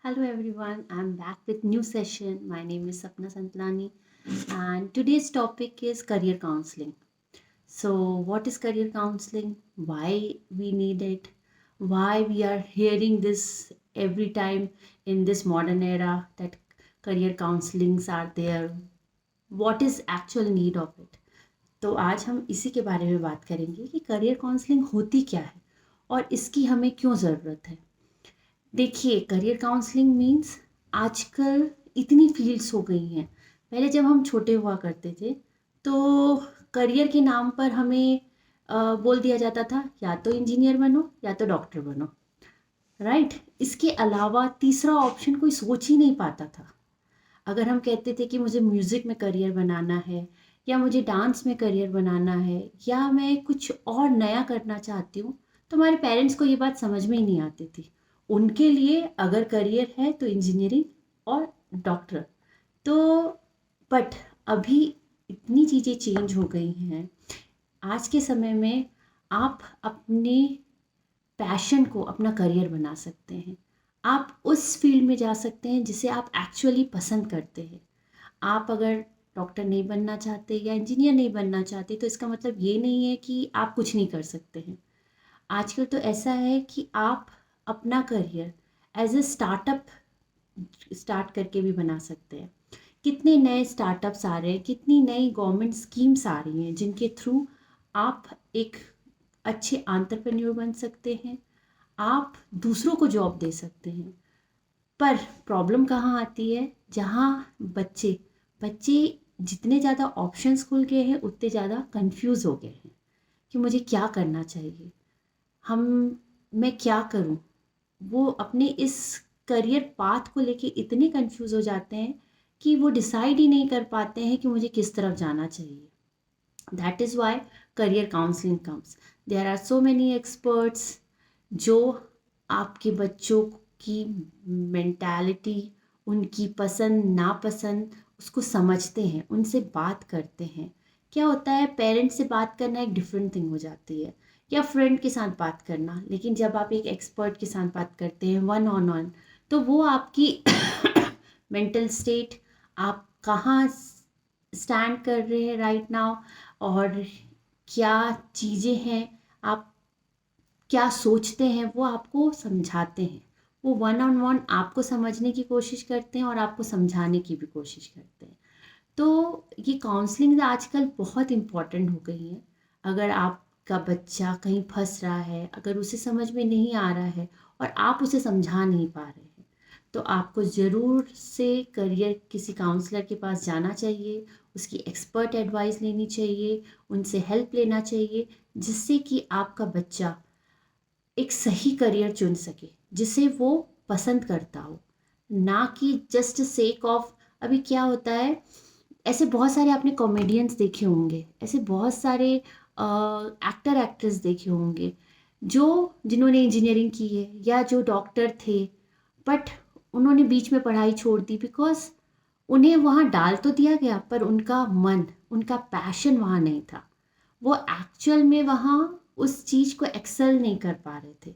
Hello everyone, I'm back with new session. My name is Sapna Santlani and today's topic is career counseling. So what is career counseling? Why we need it? Why we are hearing this every time in this modern era that career counselings are there? What is actual need of it? तो आज हम इसी के बारे में बात करेंगे कि करियर काउंसलिंग होती क्या है और इसकी हमें क्यों ज़रूरत है। देखिए, करियर काउंसलिंग मीन्स आजकल इतनी फील्ड्स हो गई हैं। पहले जब हम छोटे हुआ करते थे तो करियर के नाम पर हमें बोल दिया जाता था या तो इंजीनियर बनो या तो डॉक्टर बनो, राइट। इसके अलावा तीसरा ऑप्शन कोई सोच ही नहीं पाता था। अगर हम कहते थे कि मुझे म्यूज़िक में करियर बनाना है या मुझे डांस में करियर बनाना है या मैं कुछ और नया करना चाहती हूँ, तो हमारे पेरेंट्स को ये बात समझ में ही नहीं आती थी। उनके लिए अगर करियर है तो इंजीनियरिंग और डॉक्टर। तो बट अभी इतनी चीज़ें चेंज हो गई हैं। आज के समय में आप अपने पैशन को अपना करियर बना सकते हैं। आप उस फील्ड में जा सकते हैं जिसे आप एक्चुअली पसंद करते हैं। आप अगर डॉक्टर नहीं बनना चाहते या इंजीनियर नहीं बनना चाहते तो इसका मतलब ये नहीं है कि आप कुछ नहीं कर सकते हैं। आजकल तो ऐसा है कि आप अपना career as a startup start करके भी बना सकते हैं। कितने नए स्टार्टअप्स आ रहे हैं, कितनी नई गवर्नमेंट स्कीम्स आ रही हैं जिनके थ्रू आप एक अच्छे एंटरप्रेन्योर बन सकते हैं। आप दूसरों को जॉब दे सकते हैं। पर प्रॉब्लम कहाँ आती है? जहाँ बच्चे बच्चे जितने ज़्यादा ऑप्शंस खुल गए हैं उतने ज़्यादा कंफ्यूज हो गए हैं कि मुझे क्या करना चाहिए, हम मैं क्या करूं। वो अपने इस करियर पाथ को लेके इतने कंफ्यूज हो जाते हैं कि वो डिसाइड ही नहीं कर पाते हैं कि मुझे किस तरफ जाना चाहिए। That is why career counselling comes. There are so many experts जो आपके बच्चों की मेंटालिटी, उनकी पसंद नापसंद उसको समझते हैं, उनसे बात करते हैं। क्या होता है, पेरेंट्स से बात करना एक डिफरेंट थिंग हो जाती है या फ्रेंड के साथ बात करना, लेकिन जब आप एक एक्सपर्ट के साथ बात करते हैं वन ऑन वन, तो वो आपकी मेंटल स्टेट, आप कहाँ स्टैंड कर रहे हैं राइट नाउ और क्या चीज़ें हैं, आप क्या सोचते हैं, वो आपको समझाते हैं। वो वन ऑन वन आपको समझने की कोशिश करते हैं और आपको समझाने की भी कोशिश करते हैं। तो ये काउंसलिंग आजकल बहुत इम्पॉर्टेंट हो गई है। अगर आपका बच्चा कहीं फंस रहा है, अगर उसे समझ में नहीं आ रहा है और आप उसे समझा नहीं पा रहे हैं, तो आपको ज़रूर से करियर किसी काउंसलर के पास जाना चाहिए, उसकी एक्सपर्ट एडवाइस लेनी चाहिए, उनसे हेल्प लेना चाहिए, जिससे कि आपका बच्चा एक सही करियर चुन सके जिसे वो पसंद करता हो, ना कि जस्ट सेक ऑफ। अभी क्या होता है, ऐसे बहुत सारे आपने कॉमेडियंस देखे होंगे, ऐसे बहुत सारे एक्टर एक्ट्रेस देखे होंगे जो जिन्होंने इंजीनियरिंग की है या जो डॉक्टर थे, बट उन्होंने बीच में पढ़ाई छोड़ दी बिकॉज उन्हें वहाँ डाल तो दिया गया पर उनका मन, उनका पैशन वहाँ नहीं था। वो एक्चुअल में वहाँ उस चीज़ को एक्सेल नहीं कर पा रहे थे,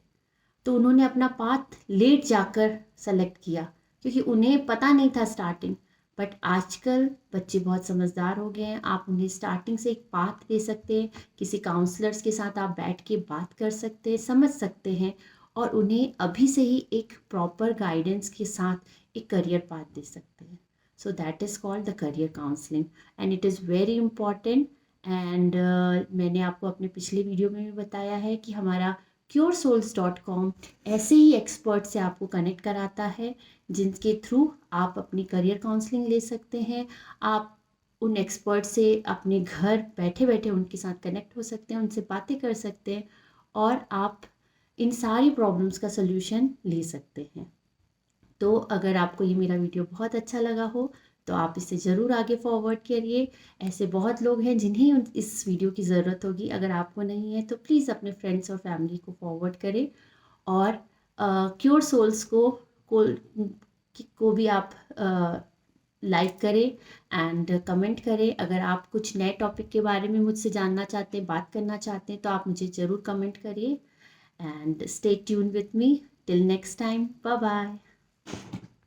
तो उन्होंने अपना पाथ लेट जाकर सेलेक्ट किया क्योंकि उन्हें पता नहीं था स्टार्टिंग। बट आजकल बच्चे बहुत समझदार हो गए हैं, आप उन्हें स्टार्टिंग से एक पाथ दे सकते हैं, किसी काउंसलर्स के साथ आप बैठ के बात कर सकते हैं, समझ सकते हैं और उन्हें अभी से ही एक प्रॉपर गाइडेंस के साथ एक करियर पाथ दे सकते हैं। So that is called the career counselling and it is very important. And मैंने आपको अपने पिछले वीडियो में भी बताया है कि हमारा curesouls.com ऐसे ही एक्सपर्ट से आपको कनेक्ट कराता है जिनके थ्रू आप अपनी करियर काउंसलिंग ले सकते हैं। आप उन एक्सपर्ट से अपने घर बैठे बैठे उनके साथ कनेक्ट हो सकते हैं, उनसे बातें कर सकते हैं और आप इन सारी प्रॉब्लम्स का सल्यूशन ले सकते हैं। तो अगर आपको ये मेरा वीडियो बहुत अच्छा लगा हो तो आप इसे ज़रूर आगे फॉरवर्ड करिए। ऐसे बहुत लोग हैं जिन्हें इस वीडियो की ज़रूरत होगी। अगर आपको नहीं है तो प्लीज़ अपने फ्रेंड्स और फैमिली को फॉरवर्ड करें और क्योर सोल्स को भी आप लाइक करें एंड कमेंट करें। अगर आप कुछ नए टॉपिक के बारे में मुझसे जानना चाहते हैं, बात करना चाहते हैं, तो आप मुझे ज़रूर कमेंट करिए and stay tune with me till next time. Bye bye.